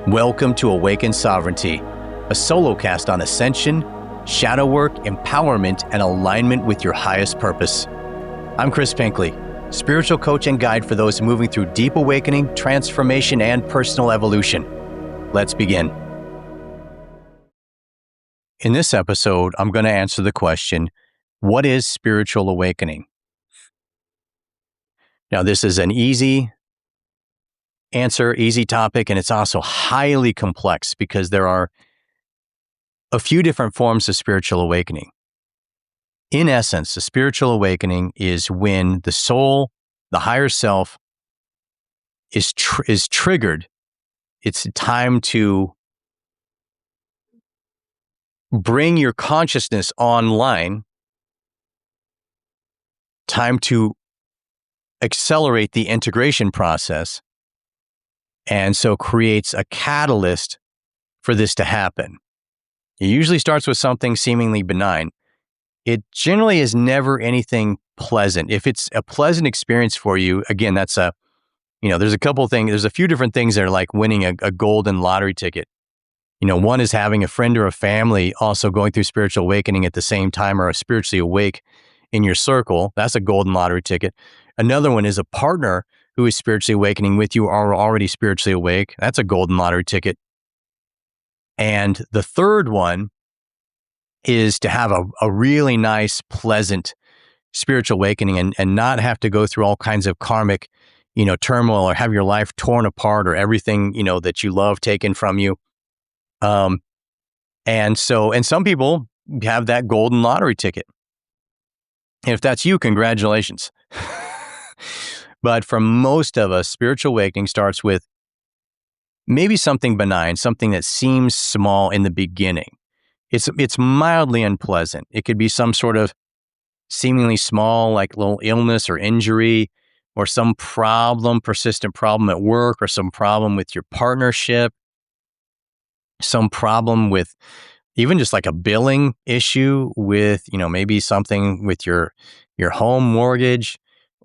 Welcome to Awakened Sovereignty, a solo cast on ascension, shadow work, empowerment, and alignment with your highest purpose. I'm Chris Pinckley, spiritual coach and guide for those moving through deep awakening, transformation, and personal evolution. Let's begin. In this episode, I'm going to answer the question, what is spiritual awakening? Now, this is an easy answer, easy topic, and it's also highly complex because there are a few different forms of spiritual awakening. In essence, a spiritual awakening is when the soul, the higher self, is triggered. It's time to bring your consciousness online, time to accelerate the integration process, and so creates a catalyst for this to happen. It usually starts with something seemingly benign. It generally is never anything pleasant. If it's a pleasant experience for you, again, there's a couple of things, there's a few different things that are like winning a golden lottery ticket. One is having a friend or a family also going through spiritual awakening at the same time or are spiritually awake in your circle. That's a golden lottery ticket. Another one is a partner who is spiritually awakening with you or are already spiritually awake. That's a golden lottery ticket. And the third one is to have a really nice, pleasant spiritual awakening and not have to go through all kinds of karmic, turmoil or have your life torn apart or everything, that you love taken from you. And some people have that golden lottery ticket. If that's you, congratulations. But for most of us, spiritual awakening starts with maybe something benign, something that seems small in the beginning. It's mildly unpleasant. It could be some sort of seemingly small, like little illness or injury, or some problem, persistent problem at work, or some problem with your partnership, some problem with even just like a billing issue with, maybe something with your home mortgage,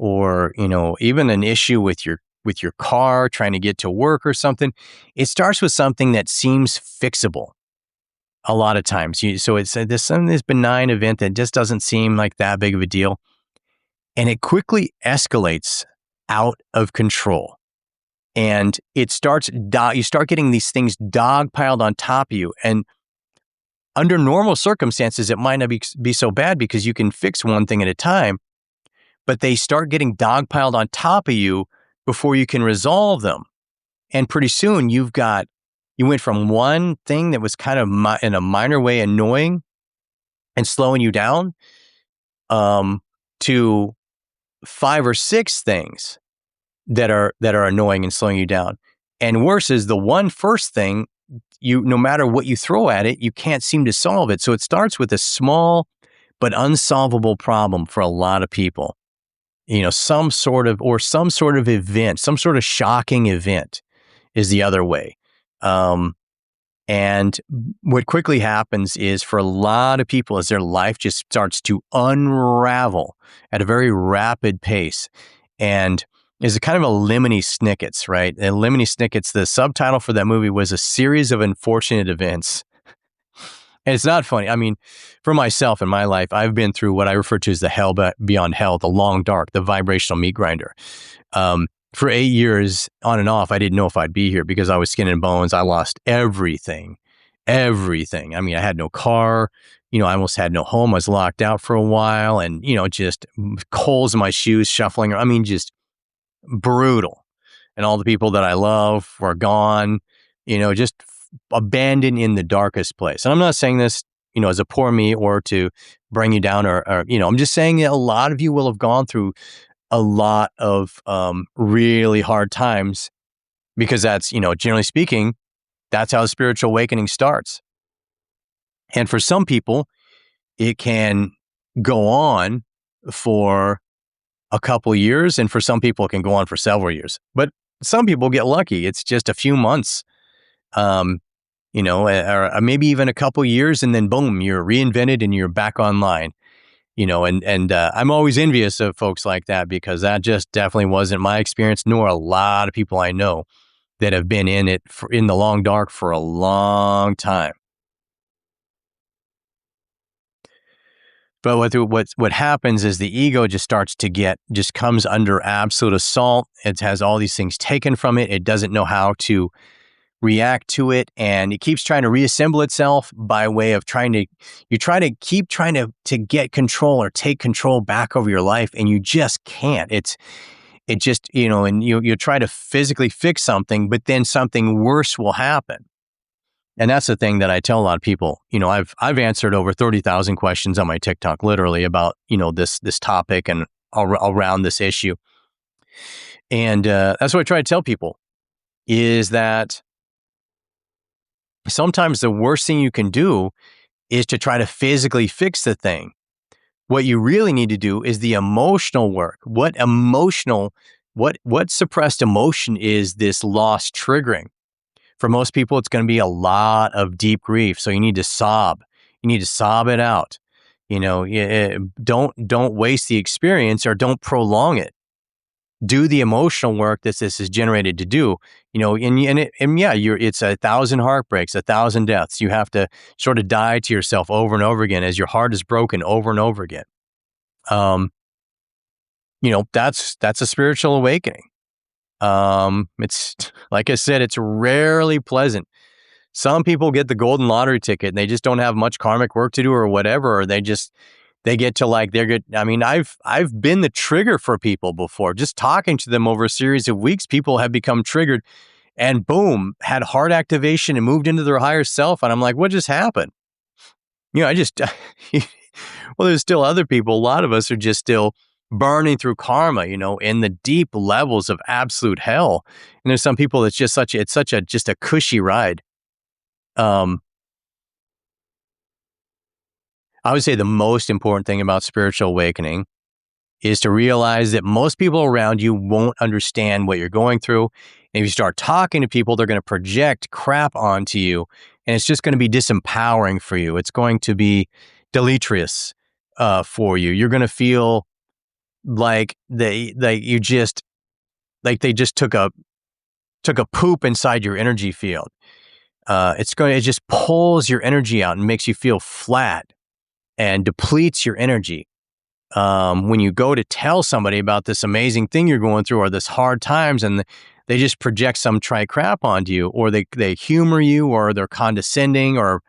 or, even an issue with your car trying to get to work or something. It starts with something that seems fixable a lot of times. So it's this benign event that just doesn't seem like that big of a deal. And it quickly escalates out of control. And it starts, you start getting these things dogpiled on top of you. And under normal circumstances, it might not be so bad because you can fix one thing at a time, but they start getting dogpiled on top of you before you can resolve them. And pretty soon you went from one thing that was kind of in a minor way annoying and slowing you down, to 5 or 6 things that are annoying and slowing you down. And worse is the one first thing, no matter what you throw at it, you can't seem to solve it. So it starts with a small but unsolvable problem for a lot of people. Some sort of event, some sort of shocking event is the other way. And what quickly happens is for a lot of people is their life just starts to unravel at a very rapid pace. And is a kind of a Lemony Snicket's, right? And Lemony Snicket's, the subtitle for that movie was A Series of Unfortunate Events. And it's not funny. I mean, for myself in my life, I've been through what I refer to as the hell beyond hell, the long dark, the vibrational meat grinder. For 8 years on and off, I didn't know if I'd be here because I was skin and bones. I lost everything. I mean, I had no car, I almost had no home. I was locked out for a while and, just coals in my shoes, shuffling. I mean, just brutal. And all the people that I love were gone, just abandoned in the darkest place. And I'm not saying this, as a poor me or to bring you down or I'm just saying that a lot of you will have gone through a lot of really hard times because that's, generally speaking, that's how spiritual awakening starts. And for some people, it can go on for a couple of years, and for some people, it can go on for several years. But some people get lucky. It's just a few months, or maybe even a couple of years, and then boom, you're reinvented and you're back online. And I'm always envious of folks like that because that just definitely wasn't my experience, nor a lot of people I know. that have been in it in the long dark for a long time. But what happens is the ego just starts to just comes under absolute assault. It has all these things taken from it. It doesn't know how to react to it, and it keeps trying to reassemble itself by way of you try to keep trying to get control or take control back over your life, and you just can't. It just, and you try to physically fix something, but then something worse will happen. And that's the thing that I tell a lot of people. I've answered over 30,000 questions on my TikTok, literally, about this topic and around this issue. And that's what I try to tell people is that sometimes the worst thing you can do is to try to physically fix the thing. What you really need to do is the emotional work. What suppressed emotion is this loss triggering? For most people, it's going to be a lot of deep grief. So you need to sob. You need to sob it out. Don't waste the experience, or don't prolong it. Do the emotional work that this is generated to do. It's 1,000 heartbreaks, 1,000 deaths. You have to sort of die to yourself over and over again as your heart is broken over and over again. That's a spiritual awakening. It's like I said, it's rarely pleasant. Some people get the golden lottery ticket and they just don't have much karmic work to do or whatever, or they get to they're good. I mean, I've been the trigger for people before. Just talking to them over a series of weeks, people have become triggered and boom, had heart activation and moved into their higher self. And I'm like, what just happened? Well, there's still other people. A lot of us are just still burning through karma, in the deep levels of absolute hell. And there's some people that's just just a cushy ride. I would say the most important thing about spiritual awakening is to realize that most people around you won't understand what you're going through. And if you start talking to people, they're going to project crap onto you, and it's just going to be disempowering for you. It's going to be deleterious for you. You're going to feel like they just took a poop inside your energy field. It just pulls your energy out and makes you feel flat and depletes your energy. When you go to tell somebody about this amazing thing you're going through or this hard times, and they just project some crap onto you, or they humor you, or they're condescending or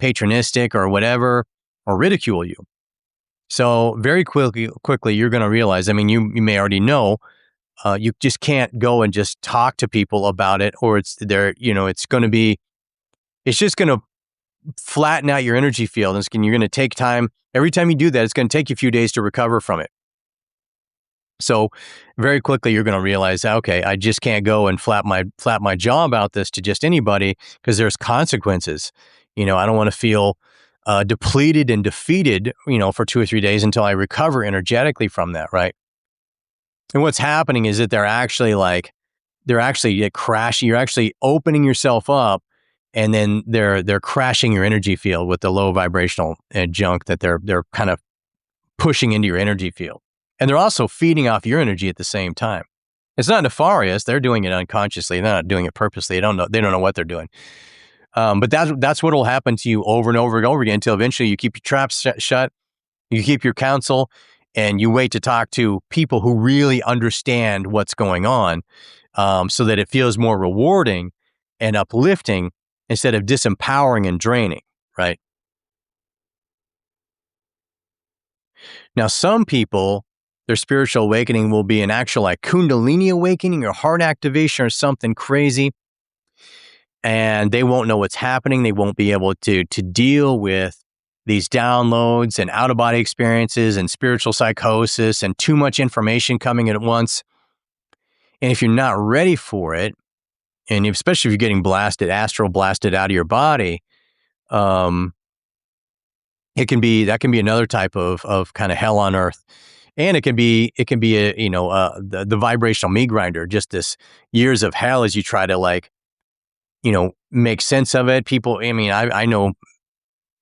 patronistic or whatever, or ridicule you. So very quickly, you're going to realize, I mean, you may already know, you just can't go and just talk to people about it, or it's just going to flatten out your energy field. And you're going to take time. Every time you do that, it's going to take you a few days to recover from it. So very quickly, you're going to realize, okay, I just can't go and flap my jaw about this to just anybody, because there's consequences. I don't want to feel depleted and defeated, for 2 or 3 days until I recover energetically from that, right? And what's happening is that they're actually crashing. You're actually opening yourself up, and then they're crashing your energy field with the low vibrational junk that they're kind of pushing into your energy field. And they're also feeding off your energy at the same time. It's not nefarious. They're doing it unconsciously. They're not doing it purposely. They don't know what they're doing. But that's what will happen to you over and over and over again, until eventually you keep your traps shut, you keep your counsel, and you wait to talk to people who really understand what's going on, so that it feels more rewarding and uplifting instead of disempowering and draining, right? Now, some people, their spiritual awakening will be an actual Kundalini awakening or heart activation or something crazy. And they won't know what's happening. They won't be able to deal with these downloads and out-of-body experiences and spiritual psychosis and too much information coming in at once. And if you're not ready for it, and especially if you're getting astral blasted out of your body, that can be another type of kind of hell on earth. And it can be the vibrational meat grinder, just this years of hell as you try to make sense of it. People, I mean, I know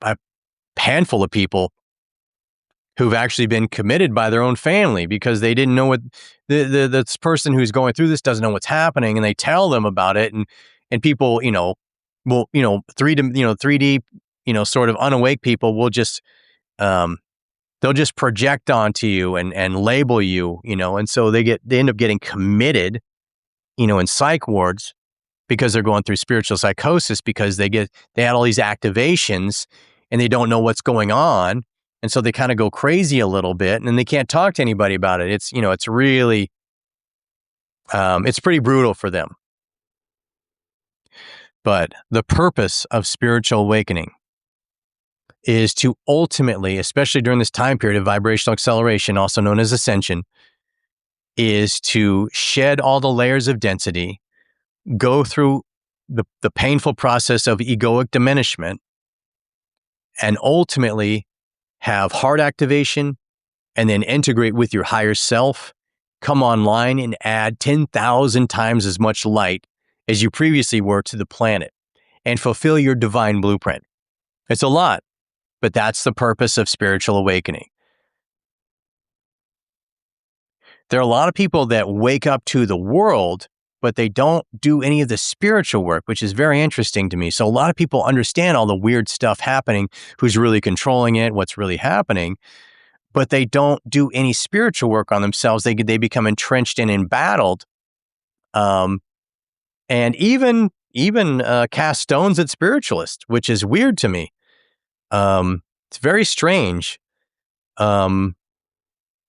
a handful of people who've actually been committed by their own family because they didn't know what this person who's going through this doesn't know what's happening, and they tell them about it, and people, will, 3D, sort of unawake people will just, they'll just project onto you and label you, and so they end up getting committed, in psych wards because they're going through spiritual psychosis because they had all these activations and they don't know what's going on. And so they kind of go crazy a little bit and they can't talk to anybody about it. It's, it's really, it's pretty brutal for them. But the purpose of spiritual awakening is to ultimately, especially during this time period of vibrational acceleration, also known as ascension, is to shed all the layers of density, go through the painful process of egoic diminishment, and ultimately have heart activation, and then integrate with your higher self, come online and add 10,000 times as much light as you previously were to the planet, and fulfill your divine blueprint. It's a lot, but that's the purpose of spiritual awakening. There are a lot of people that wake up to the world, but they don't do any of the spiritual work, which is very interesting to me. So a lot of people understand all the weird stuff happening, who's really controlling it, what's really happening, but they don't do any spiritual work on themselves. They become entrenched and embattled, and even cast stones at spiritualists, which is weird to me. It's very strange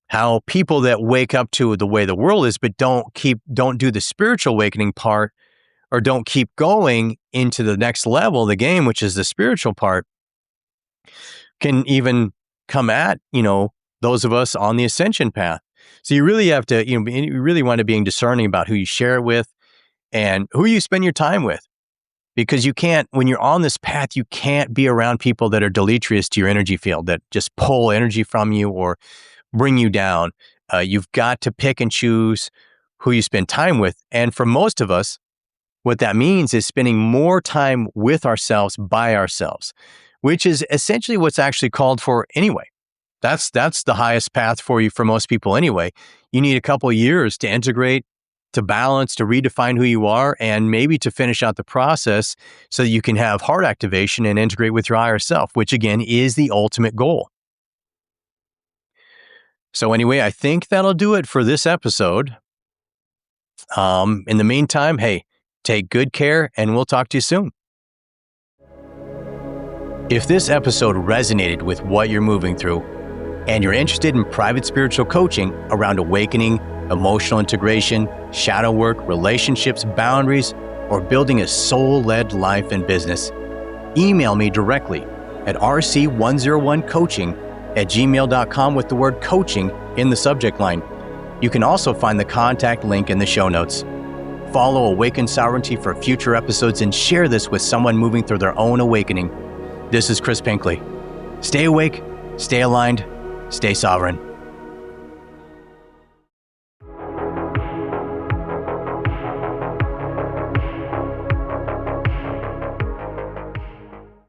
how people that wake up to the way the world is, but don't do the spiritual awakening part, or don't keep going into the next level of the game, which is the spiritual part, can even come at, those of us on the ascension path. So you really have to, you really want to be discerning about who you share it with and who you spend your time with. Because you can't, when you're on this path, you can't be around people that are deleterious to your energy field, that just pull energy from you or bring you down. You've got to pick and choose who you spend time with. And for most of us, what that means is spending more time with ourselves, by ourselves, which is essentially what's actually called for anyway. That's the highest path for you for most people anyway. You need a couple of years to integrate, to balance, to redefine who you are, and maybe to finish out the process so that you can have heart activation and integrate with your higher self, which again is the ultimate goal. So anyway, I think that'll do it for this episode. In the meantime, hey, take good care and we'll talk to you soon. If this episode resonated with what you're moving through and you're interested in private spiritual coaching around awakening, emotional integration, shadow work, relationships, boundaries, or building a soul-led life and business, email me directly at rc101coaching@gmail.com with the word coaching in the subject line. You can also find the contact link in the show notes. Follow Awaken Sovereignty for future episodes and share this with someone moving through their own awakening. This is Chris Pinckley. Stay awake, stay aligned, stay sovereign.